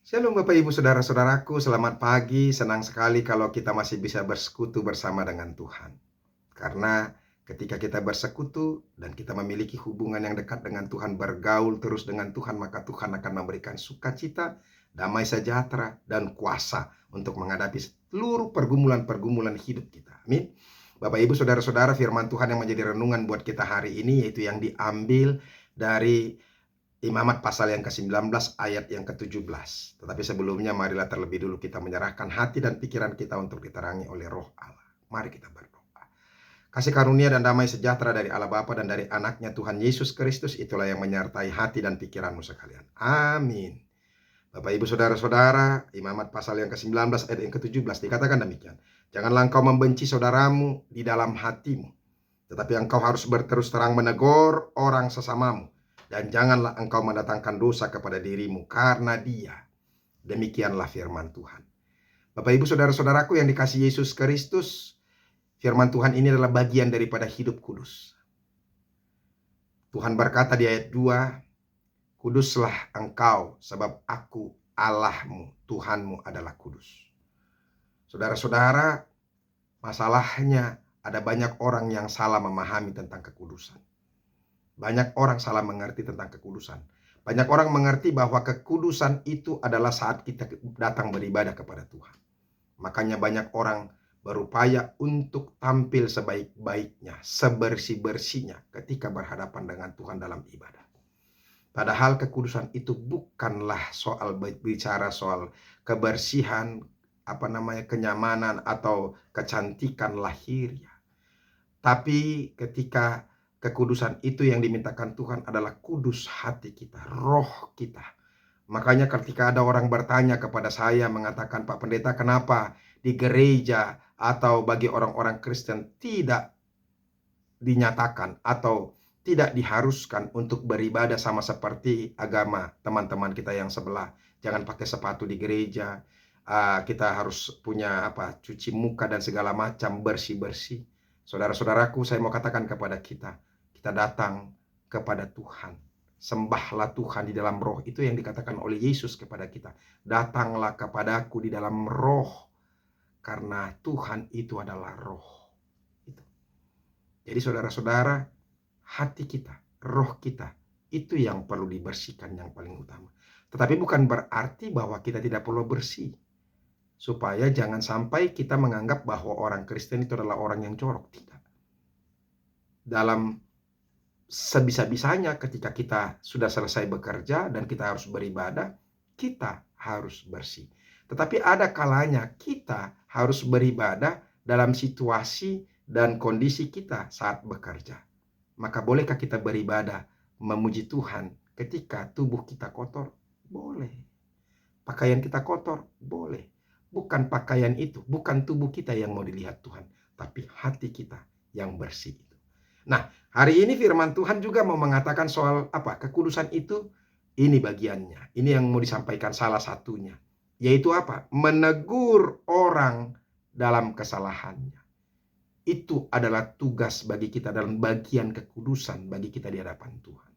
Shalom Bapak Ibu Saudara-saudaraku, selamat pagi. Senang sekali kalau kita masih bisa bersekutu bersama dengan Tuhan. Karena ketika kita bersekutu dan kita memiliki hubungan yang dekat dengan Tuhan, bergaul terus dengan Tuhan, maka Tuhan akan memberikan sukacita, damai sejahtera, dan kuasa untuk menghadapi seluruh pergumulan-pergumulan hidup kita. Amin. Bapak Ibu Saudara-saudara, firman Tuhan yang menjadi renungan buat kita hari ini yaitu yang diambil dari Imamat pasal yang ke-19 ayat yang ke-17. Tetapi sebelumnya marilah terlebih dulu kita menyerahkan hati dan pikiran kita untuk diterangi oleh Roh Allah. Mari kita berdoa. Kasih karunia dan damai sejahtera dari Allah Bapa dan dari anaknya Tuhan Yesus Kristus itulah yang menyertai hati dan pikiranmu sekalian. Amin. Bapak Ibu Saudara-saudara, Imamat pasal yang ke-19 ayat yang ke-17 dikatakan demikian. Janganlah engkau membenci saudaramu di dalam hatimu, tetapi engkau harus berterus terang menegur orang sesamamu. Dan janganlah engkau mendatangkan dosa kepada dirimu karena dia. Demikianlah firman Tuhan. Bapak Ibu Saudara-saudaraku yang dikasihi Yesus Kristus, firman Tuhan ini adalah bagian daripada hidup kudus. Tuhan berkata di ayat 2, kuduslah engkau sebab aku Allahmu, Tuhanmu adalah kudus. Saudara-saudara, masalahnya ada banyak orang yang salah memahami tentang kekudusan. Banyak orang salah mengerti tentang kekudusan. Banyak orang mengerti bahwa kekudusan itu adalah saat kita datang beribadah kepada Tuhan. Makanya banyak orang berupaya untuk tampil sebaik-baiknya, sebersih-bersihnya ketika berhadapan dengan Tuhan dalam ibadah. Padahal kekudusan itu bukanlah soal bicara soal kebersihan, kenyamanan atau kecantikan lahiriah. Tapi ketika kekudusan itu yang dimintakan Tuhan adalah kudus hati kita, roh kita. Makanya ketika ada orang bertanya kepada saya mengatakan, Pak Pendeta, kenapa di gereja atau bagi orang-orang Kristen tidak dinyatakan atau tidak diharuskan untuk beribadah sama seperti agama teman-teman kita yang sebelah. Jangan pakai sepatu di gereja, kita harus punya cuci muka dan segala macam, bersih-bersih. Saudara-saudaraku, saya mau katakan kepada kita datang kepada Tuhan. Sembahlah Tuhan di dalam roh. Itu yang dikatakan oleh Yesus kepada kita. Datanglah kepadaku di dalam roh. Karena Tuhan itu adalah roh. Jadi saudara-saudara, hati kita, roh kita, itu yang perlu dibersihkan yang paling utama. Tetapi bukan berarti bahwa kita tidak perlu bersih. Supaya jangan sampai kita menganggap bahwa orang Kristen itu adalah orang yang jorok. Tidak. Dalam sebisa-bisanya ketika kita sudah selesai bekerja dan kita harus beribadah, kita harus bersih. Tetapi ada kalanya kita harus beribadah dalam situasi dan kondisi kita saat bekerja. Maka bolehkah kita beribadah memuji Tuhan ketika tubuh kita kotor? Boleh. Pakaian kita kotor? Boleh. Bukan pakaian itu, bukan tubuh kita yang mau dilihat Tuhan, tapi hati kita yang bersih itu. Nah, hari ini firman Tuhan juga mau mengatakan soal kekudusan itu. Ini bagiannya. Ini yang mau disampaikan salah satunya. Yaitu menegur orang dalam kesalahannya. Itu adalah tugas bagi kita dalam bagian kekudusan bagi kita di hadapan Tuhan.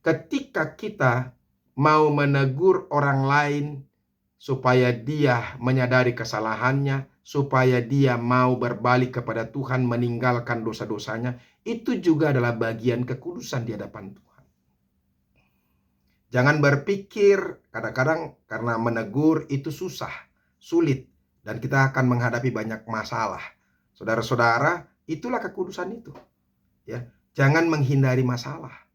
Ketika kita mau menegur orang lain supaya dia menyadari kesalahannya, supaya dia mau berbalik kepada Tuhan, meninggalkan dosa-dosanya, itu juga adalah bagian kekudusan di hadapan Tuhan. Jangan berpikir kadang-kadang karena menegur itu susah, sulit, dan kita akan menghadapi banyak masalah. Saudara-saudara, itulah kekudusan itu. Ya, jangan menghindari masalah.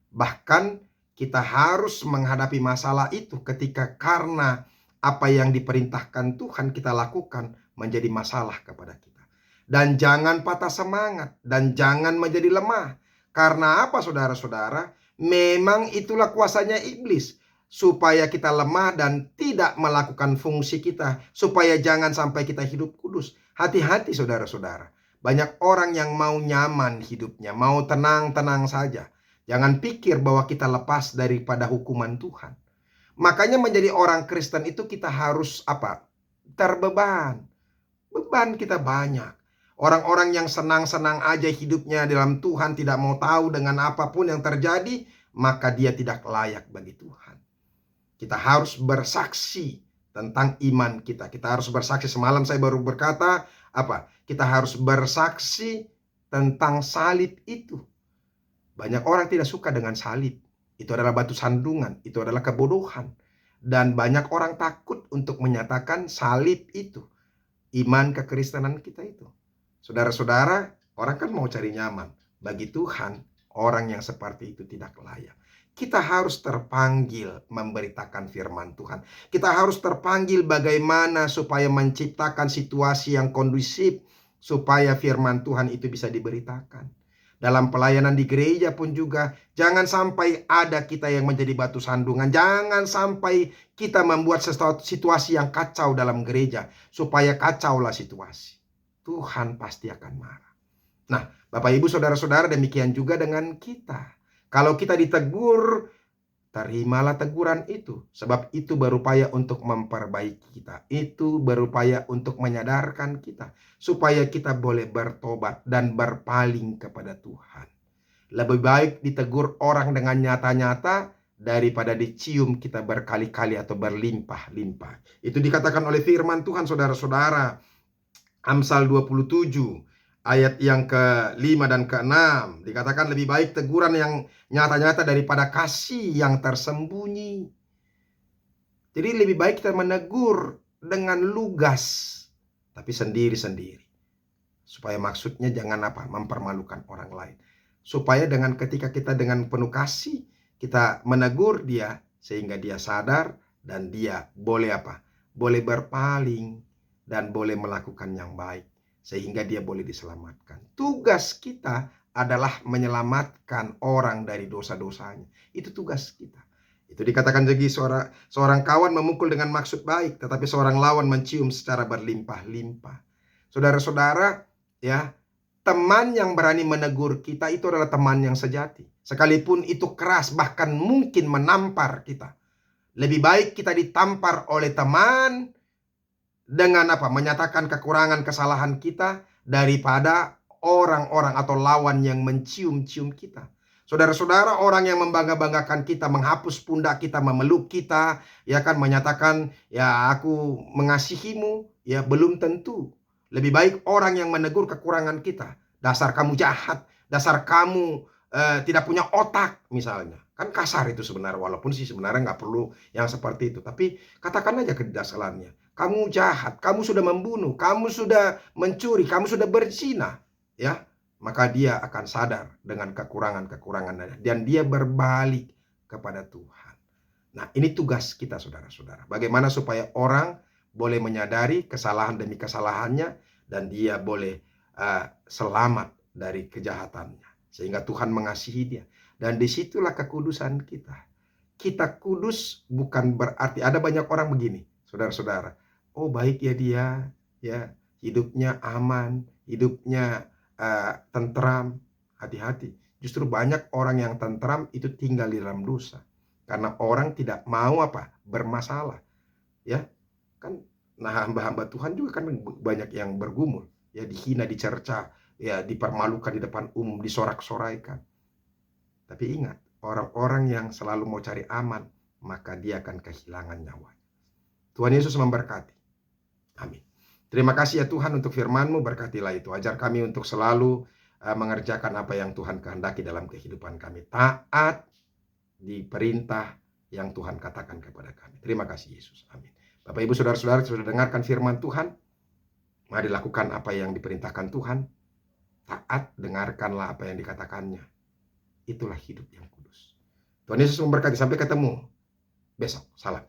Bahkan kita harus menghadapi masalah itu ketika karena apa yang diperintahkan Tuhan kita lakukan menjadi masalah kepada kita. Dan jangan patah semangat dan jangan menjadi lemah. Karena apa saudara-saudara? Memang itulah kuasanya iblis. Supaya kita lemah dan tidak melakukan fungsi kita. Supaya jangan sampai kita hidup kudus. Hati-hati saudara-saudara. Banyak orang yang mau nyaman hidupnya, mau tenang-tenang saja. Jangan pikir bahwa kita lepas daripada hukuman Tuhan. Makanya menjadi orang Kristen itu kita harus terbeban. Beban kita banyak. Orang-orang yang senang-senang aja hidupnya dalam Tuhan, tidak mau tahu dengan apapun yang terjadi, maka dia tidak layak bagi Tuhan. Kita harus bersaksi tentang iman kita. Kita harus bersaksi. Semalam saya baru berkata, apa? Kita harus bersaksi tentang salib itu. Banyak orang tidak suka dengan salib. Itu adalah batu sandungan, itu adalah kebodohan. Dan banyak orang takut untuk menyatakan salib itu. Iman kekristenan kita itu. Saudara-saudara, orang kan mau cari nyaman. Bagi Tuhan, orang yang seperti itu tidak layak. Kita harus terpanggil memberitakan firman Tuhan. Kita harus terpanggil bagaimana supaya menciptakan situasi yang kondusif supaya firman Tuhan itu bisa diberitakan. Dalam pelayanan di gereja pun juga, jangan sampai ada kita yang menjadi batu sandungan. Jangan sampai kita membuat situasi yang kacau dalam gereja, supaya kacaulah situasi. Tuhan pasti akan marah. Nah, Bapak Ibu Saudara-saudara, demikian juga dengan kita. Kalau kita ditegur, terimalah teguran itu. Sebab itu berupaya untuk memperbaiki kita. Itu berupaya untuk menyadarkan kita. Supaya kita boleh bertobat dan berpaling kepada Tuhan. Lebih baik ditegur orang dengan nyata-nyata daripada dicium kita berkali-kali atau berlimpah-limpah. Itu dikatakan oleh firman Tuhan, saudara-saudara. Amsal 27 ayat yang ke-5 dan ke-6 dikatakan lebih baik teguran yang nyata-nyata daripada kasih yang tersembunyi. Jadi lebih baik kita menegur dengan lugas, tapi sendiri-sendiri. Supaya maksudnya jangan mempermalukan orang lain. Supaya dengan ketika kita dengan penuh kasih, kita menegur dia sehingga dia sadar dan dia boleh boleh berpaling dan boleh melakukan yang baik sehingga dia boleh diselamatkan. Tugas kita adalah menyelamatkan orang dari dosa-dosanya. Itu tugas kita. Itu dikatakan lagi, seorang kawan memukul dengan maksud baik, tetapi seorang lawan mencium secara berlimpah-limpah. Saudara-saudara, ya, teman yang berani menegur kita itu adalah teman yang sejati. Sekalipun itu keras, bahkan mungkin menampar kita. Lebih baik kita ditampar oleh teman dengan menyatakan kekurangan kesalahan kita daripada orang-orang atau lawan yang mencium-cium kita. Saudara-saudara, orang yang membangga-banggakan kita, menghapus pundak kita, memeluk kita, ya kan, menyatakan ya aku mengasihimu, ya belum tentu. Lebih baik orang yang menegur kekurangan kita. Dasar kamu jahat, dasar kamu tidak punya otak misalnya. Kan kasar itu sebenarnya, walaupun sih sebenarnya nggak perlu yang seperti itu. Tapi katakan aja kedasarannya. Kamu jahat, kamu sudah membunuh, kamu sudah mencuri, kamu sudah berzina, ya. Maka dia akan sadar dengan kekurangan-kekurangannya dan dia berbalik kepada Tuhan. Nah, ini tugas kita, saudara-saudara. Bagaimana supaya orang boleh menyadari kesalahan demi kesalahannya dan dia boleh selamat dari kejahatannya sehingga Tuhan mengasihi dia. Dan disitulah kekudusan kita. Kita kudus bukan berarti, ada banyak orang begini, saudara-saudara. Oh baik ya dia, ya hidupnya aman, hidupnya tentram. Hati-hati. Justru banyak orang yang tentram itu tinggal di dalam dosa. Karena orang tidak mau bermasalah. Ya, kan. Nah, hamba-hamba Tuhan juga kan banyak yang bergumul, ya dihina, dicerca, ya dipermalukan di depan umum, disorak-soraikan. Tapi ingat, orang-orang yang selalu mau cari aman, maka dia akan kehilangan nyawa. Tuhan Yesus memberkati. Amin. Terima kasih ya Tuhan untuk firman-Mu, berkatilah itu. Ajar kami untuk selalu mengerjakan apa yang Tuhan kehendaki dalam kehidupan kami. Taat di perintah yang Tuhan katakan kepada kami. Terima kasih Yesus. Amin. Bapak Ibu Saudara-saudara sudah dengarkan firman Tuhan. Mari lakukan apa yang diperintahkan Tuhan. Taat, dengarkanlah apa yang dikatakannya. Itulah hidup yang kudus. Tuhan Yesus memberkati. Sampai ketemu besok. Salam.